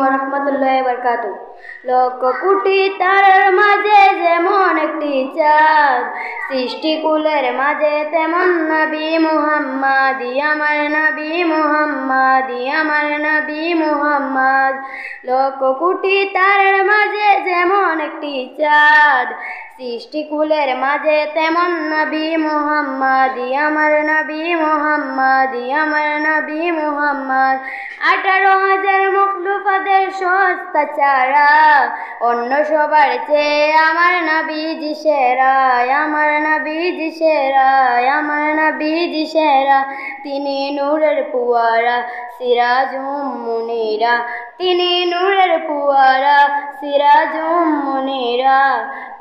ওয়া বারাকাতুহু। লক্ষ কোটি তারার মাঝে যেমন একটি চাঁদ, সৃষ্টিকুলের মাঝে তেমন নবী মুহাম্মদ, আমার নবী মুহাম্মদ, আমার নবী মুহাম্মদ। লক্ষ কোটি তারার মাঝে যেমন একটি চাঁদ, সৃষ্টিকুলের মাঝে তেমন নবী মুহাম্মদ, আমার নবী মুহাম্মদ, আমার নবী মুহাম্মদ। 18,000 মখলুকাতের সস্তা চারা, অন্য সবার চেয়ে আমার নবীজি সেরা, আমার নবীজি সেরা, আমার নবীজি সেরা। তিনি নূরের পুয়ারা, সিরাজুম মুনিরা, তিনি নূরের পুয়ারা, সিরাজুম মুনিরা।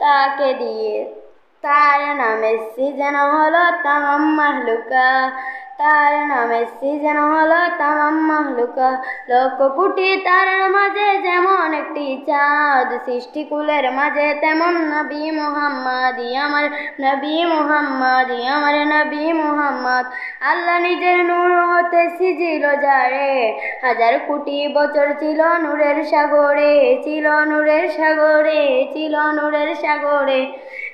তাকে দিয়ে তার নামে সৃজন হলো তামাম মাহলুকা, তার নামে সৃজন হলো তামাম মাহলুকা। লক্ষ কোটি তারার মাঝে যেমন একটি চাঁদ, সৃষ্টিকুলের মাঝে তেমন নবী মুহাম্মদ, আমার নবী মুহাম্মদ, আমার নবী মুহাম্মদ। আল্লাহ নিজের নূর হতে সিজিল যারে, 1000 কোটি বছর ছিল নূরের সাগরে, ছিল নূরের সাগরে, ছিল নূরের সাগরে।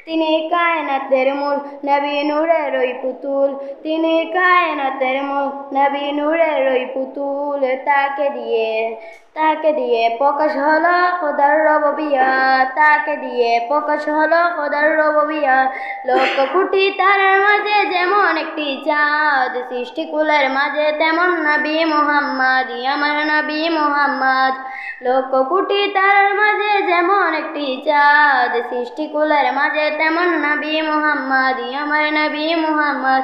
তিনি কায়নাতের মূল, নবী নূরের ওই পুতুল, তিনি কায়নাতের মূল, নবী নূরের ওই পুতুল। তাকে দিয়ে প্রকাশ হলো খোদার রববিয়া, তাকে দিয়ে প্রকাশ হলো খোদার রববিয়া। লক্ষ কোটি তারার মাঝে যেমন একটি চাঁদ, সৃষ্টিকুলের মাঝে তেমন নবী মুহাম্মদ, আমার নবী মুহাম্মদ। লক্ষ কোটি তারার মাঝে যেমন একটি চাঁদ, সৃষ্টিকুলের মাঝে তেমন নবী মুহাম্মদ, আমার নবী মুহাম্মদ।